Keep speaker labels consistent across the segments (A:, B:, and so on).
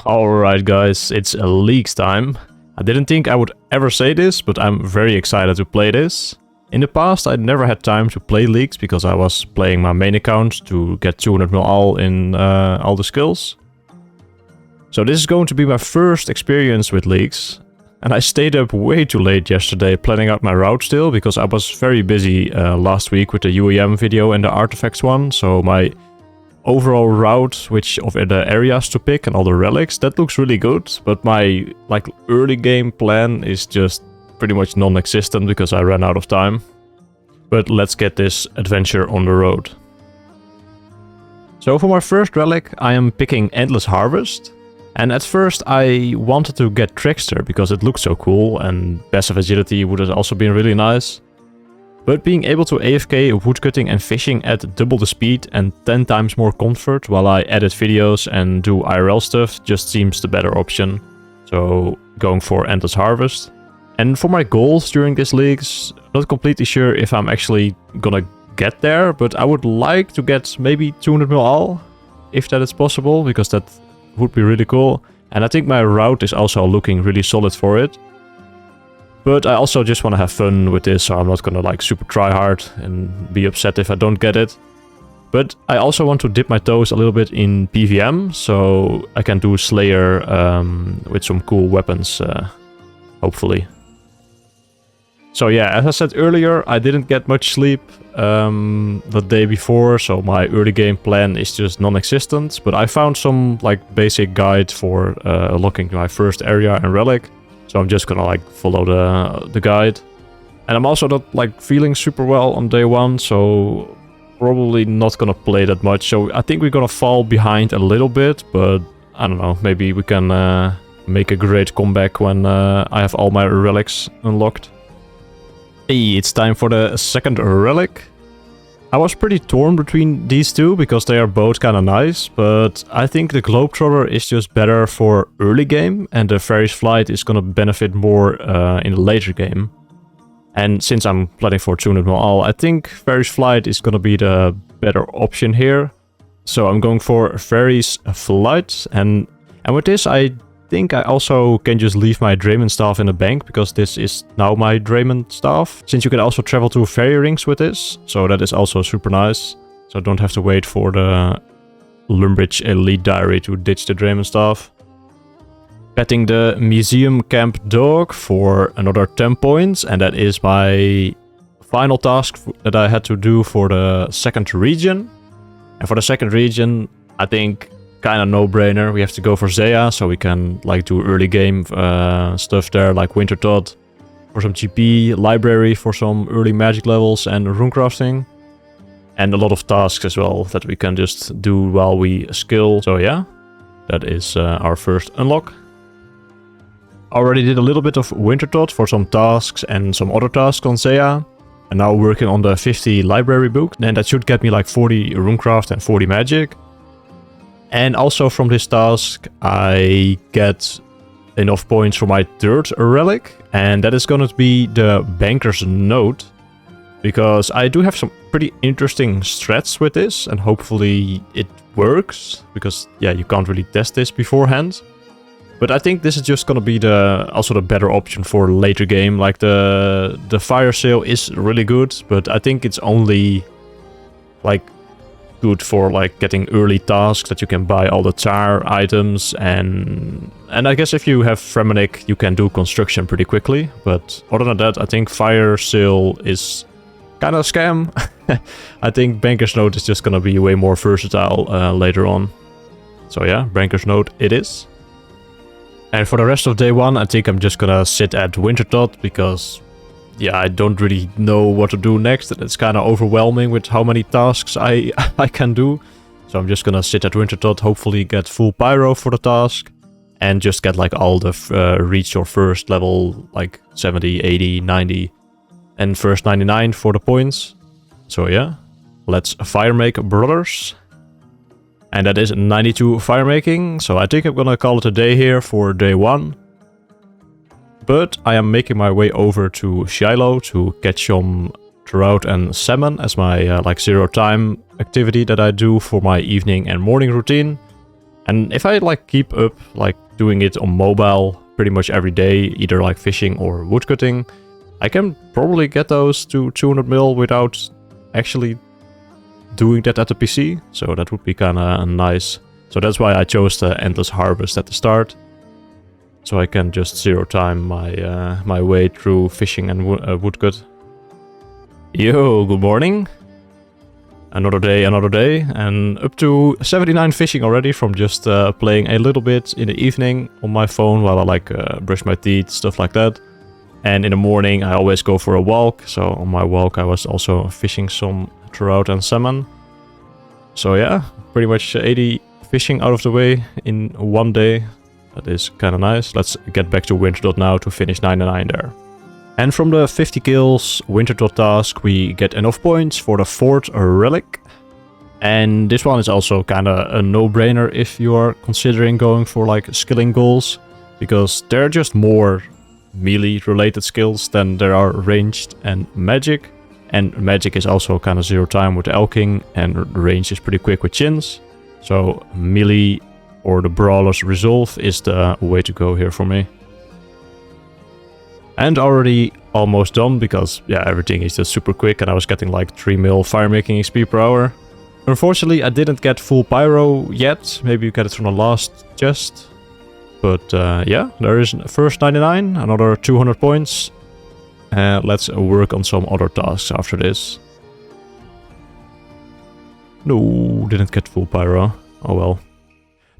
A: Alright guys, it's leaks time. I didn't think I would ever say this, but I'm very excited to play this. In the past I never had time to play leaks because I was playing my main account to get 200 mil all in all the skills. So this is going to be my first experience with leaks. And I stayed up way too late yesterday planning out my route still because I was very busy last week with the UEM video and the artifacts one. So my overall route, which of the areas to pick and all the relics, that looks really good. But my early game plan is just pretty much non-existent because I ran out of time. But let's get this adventure on the road. So for my first relic, I am picking Endless Harvest. And at first I wanted to get Trickster because it looks so cool and passive agility would have also been really nice. But being able to AFK woodcutting and fishing at double the speed and 10 times more comfort while I edit videos and do IRL stuff just seems the better option. So going for Endless Harvest. And for my goals during this leagues, not completely sure if I'm actually gonna get there, but I would like to get maybe 200 mil all, if that is possible, because that would be really cool. And I think my route is also looking really solid for it. But I also just want to have fun with this, so I'm not gonna super try hard and be upset if I don't get it. But I also want to dip my toes a little bit in PVM, so I can do Slayer with some cool weapons, hopefully. So yeah, as I said earlier, I didn't get much sleep the day before, so my early game plan is just non-existent. But I found some basic guide for unlocking my first area and relic. So I'm just gonna follow the guide. And I'm also not feeling super well on day one, so probably not gonna play that much. So I think we're gonna fall behind a little bit, but I don't know, maybe we can make a great comeback when I have all my relics unlocked. Hey, it's time for the second relic. I was pretty torn between these two because they are both kind of nice, but I think the Globetrotter is just better for early game and the Fairy's Flight is gonna benefit more in the later game. And since I'm planning for 200 mil all, I think Fairy's Flight is gonna be the better option here. So I'm going for Fairy's Flight, and with this I think I also can just leave my Draymond Staff in the bank because this is now my Draymond Staff. Since you can also travel to fairy rings with this, so that is also super nice. So I don't have to wait for the Lumbridge Elite Diary to ditch the Draymond Staff. Petting the Museum Camp Dog for another 10 points, and that is my final task that I had to do for the second region. And for the second region, I think kind of no-brainer. We have to go for Zaya, so we can do early game stuff there, like Winter Todd for some GP, Library for some early magic levels and runecrafting. And a lot of tasks as well that we can just do while we skill. So yeah, that is our first unlock. Already did a little bit of Winter Todd for some tasks and some other tasks on Zaya. And now working on the 50 library book, and that should get me 40 runecraft and 40 magic. And also from this task, I get enough points for my third relic. And that is going to be the Banker's Note. Because I do have some pretty interesting strats with this. And hopefully it works. Because, yeah, you can't really test this beforehand. But I think this is just going to be also the better option for later game. The fire sale is really good. But I think it's only good for getting early tasks that you can buy all the Tsar items, and I guess if you have Fremenic you can do construction pretty quickly, but other than that I think fire sale is kind of a scam. I think Banker's Note is just gonna be way more versatile later on. So yeah, Banker's Note it is. And for the rest of day one I think I'm just gonna sit at Winter Todd because yeah, I don't really know what to do next. It's kind of overwhelming with how many tasks I can do. So I'm just gonna sit at Winter Todd, hopefully get full pyro for the task. And just get all the reach your first level 70, 80, 90 and first 99 for the points. So yeah, let's fire make brothers. And that is 92 fire making. So I think I'm gonna call it a day here for day one. But I am making my way over to Shiloh to catch some trout and salmon as my 0 time activity that I do for my evening and morning routine. And if I like keep up like doing it on mobile pretty much every day, either like fishing or woodcutting, I can probably get those to 200 mil without actually doing that at the PC. So that would be kind of nice. So that's why I chose the Endless Harvest at the start. So I can just zero time my my way through fishing and woodcut. Yo, good morning. Another day, and up to 79 fishing already from just playing a little bit in the evening on my phone while I like brush my teeth, stuff like that. And in the morning I always go for a walk, so on my walk I was also fishing some trout and salmon. So yeah, pretty much 80 fishing out of the way in one day. That is kind of nice. Let's get back to Winterdot now to finish 99 there. And from the 50 kills Winterdot task we get enough points for the 4th relic. And this one is also kind of a no-brainer if you are considering going for like skilling goals, because they're just more melee related skills than there are ranged and magic. And magic is also kind of zero time with elking, and range is pretty quick with chins. So melee or the brawler's resolve is the way to go here for me. And already almost done, because yeah, everything is just super quick and I was getting like 3 mil fire making XP per hour. Unfortunately I didn't get full pyro yet, maybe you get it from the last chest. But yeah, there is first 99, another 200 points. Let's work on some other tasks after this. No, didn't get full pyro, oh well.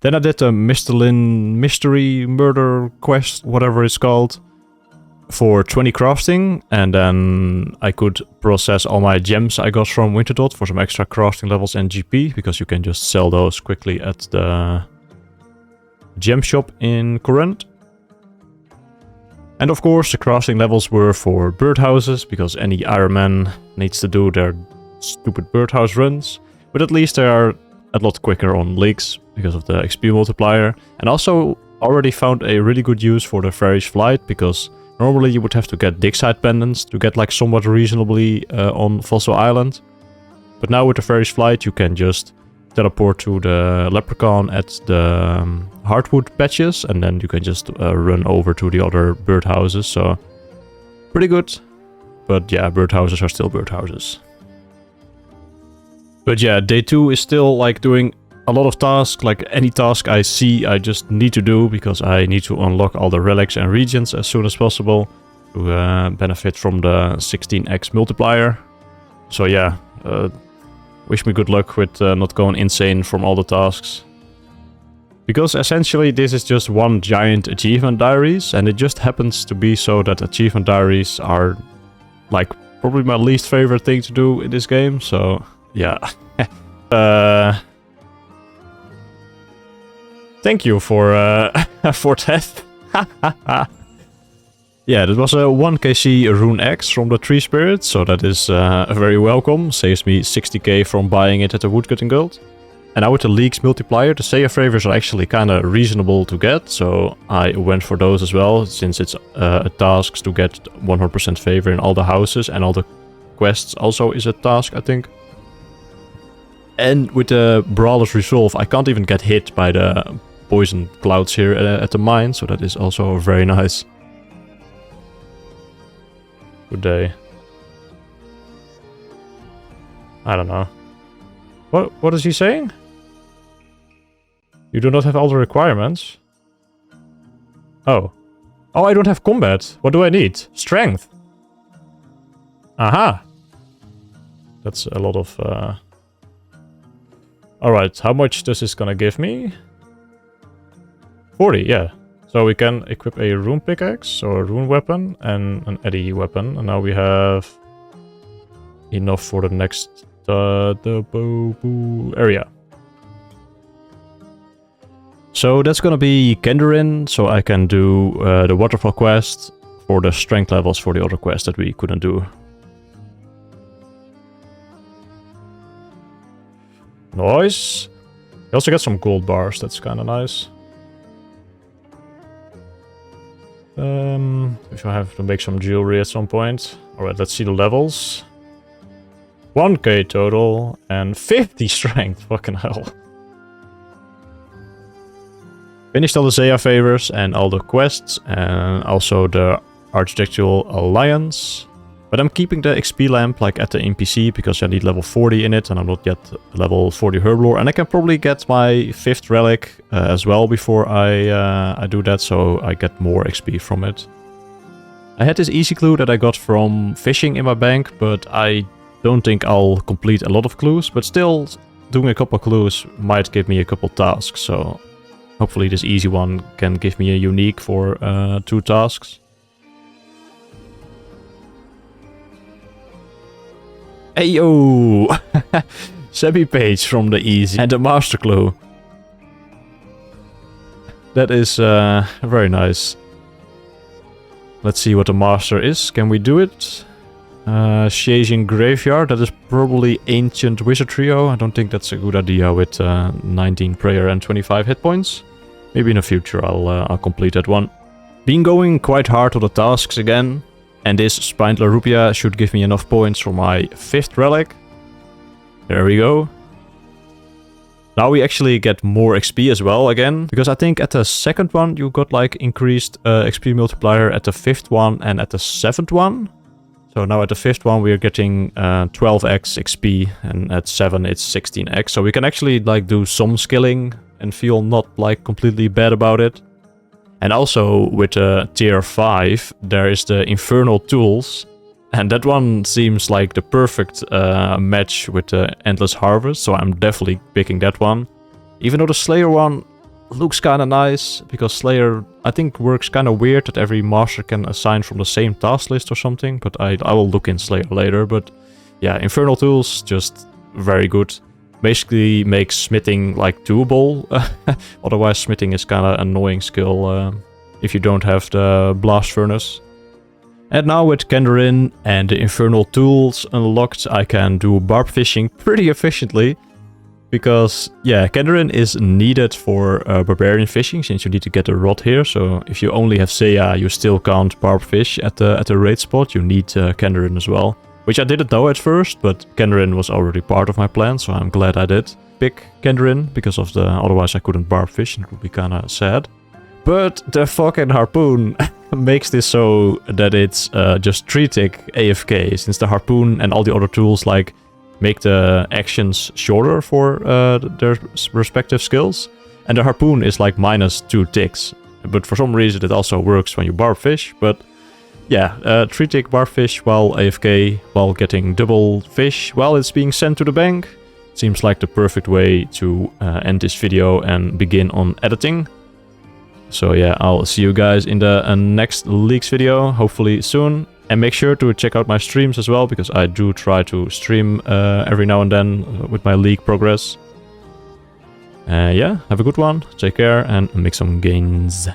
A: Then I did a mystery murder quest, whatever it's called, for 20 crafting, and then I could process all my gems I got from Winterdot for some extra crafting levels and GP, because you can just sell those quickly at the gem shop in Corinth. And of course the crafting levels were for birdhouses, because any Ironman needs to do their stupid birdhouse runs, but at least they are a lot quicker on leaks because of the XP multiplier. And also already found a really good use for the Fairy's Flight, because normally you would have to get dig site pendants to get like somewhat reasonably on Fossil Island. But now with the Fairy's Flight you can just teleport to the leprechaun at the hardwood patches, and then you can just run over to the other birdhouses. So pretty good. But yeah, birdhouses are still birdhouses. But yeah, day 2 is still like doing a lot of tasks. Like any task I see I just need to do, because I need to unlock all the relics and regions as soon as possible to benefit from the 16x multiplier. So yeah, wish me good luck with not going insane from all the tasks. Because essentially this is just one giant achievement diaries, and it just happens to be so that achievement diaries are like probably my least favorite thing to do in this game, so yeah. Thank you for that. Yeah, that was a 1kc Rune X from the Tree Spirit, so that is very welcome. Saves me 60k from buying it at the Woodcutting Guild. And now with the Leaks multiplier, the Saya favors are actually kind of reasonable to get, so I went for those as well, since it's a task to get 100% favor in all the houses, and all the quests also is a task, I think. And with the Brawler's Resolve, I can't even get hit by the poison clouds here at the mine, so that is also very nice. Good day. I don't know. What is he saying? You do not have all the requirements? Oh. Oh, I don't have combat. What do I need? Strength. Aha. That's a lot of... Alright, how much does this gonna give me? 40, yeah. So we can equip a rune pickaxe, or a rune weapon, and an eddy weapon. And now we have enough for the next area. So that's gonna be Kenderin, so I can do the waterfall quest for the strength levels for the other quest that we couldn't do. Nice. You also get some gold bars, that's kind of nice. If I have to make some jewelry at some point. Alright, let's see the levels. 1k total and 50 strength, fucking hell. Finished all the Zeya favors and all the quests, and also the Architectural Alliance. But I'm keeping the XP lamp like at the NPC because I need level 40 in it and I'm not yet level 40 Herblore. And I can probably get my 5th relic as well before I do that, so I get more XP from it. I had this easy clue that I got from fishing in my bank, but I don't think I'll complete a lot of clues. But still, doing a couple of clues might give me a couple tasks, so hopefully this easy one can give me a unique for 2 tasks. Ayo! Semi-page from the easy and a master clue. That is very nice. Let's see what the master is. Can we do it? Shiajin Graveyard. That is probably Ancient Wizard Trio. I don't think that's a good idea with 19 prayer and 25 hit points. Maybe in the future I'll complete that one. Been going quite hard on the tasks again. And this Spindler Rupia should give me enough points for my 5th relic. There we go. Now we actually get more XP as well again. Because I think at the 2nd one you got like increased XP multiplier at the 5th one and at the 7th one. So now at the 5th one we are getting 12x XP and at 7 it's 16x. So we can actually like do some skilling and feel not like completely bad about it. And also with tier 5 there is the Infernal Tools. And that one seems like the perfect match with the Endless Harvest. So I'm definitely picking that one. Even though the Slayer one looks kind of nice. Because Slayer I think works kind of weird that every master can assign from the same task list or something. But I will look in Slayer later. But yeah, Infernal Tools just very good. Basically makes smithing like doable. Otherwise smithing is kind of annoying skill if you don't have the blast furnace. And now with Kenderin and the Infernal Tools unlocked, I can do barb fishing pretty efficiently. Because yeah, Kenderin is needed for barbarian fishing since you need to get a rod here. So if you only have Zeya, you still can't barb fish at the raid spot. You need Kenderin as well. Which I didn't know at first, but Kenderin was already part of my plan, so I'm glad I did pick Kenderin, because of otherwise I couldn't barb fish and it would be kinda sad. But the fucking harpoon makes this so that it's just 3-tick AFK, since the harpoon and all the other tools like make the actions shorter for their respective skills. And the harpoon is like -2 ticks, but for some reason it also works when you barb fish, but yeah, 3-tick barb fish while AFK, while getting double fish while it's being sent to the bank. Seems like the perfect way to end this video and begin on editing. So yeah, I'll see you guys in the next Leaks video, hopefully soon. And make sure to check out my streams as well, because I do try to stream every now and then with my League progress. Yeah, have a good one, take care and make some gains.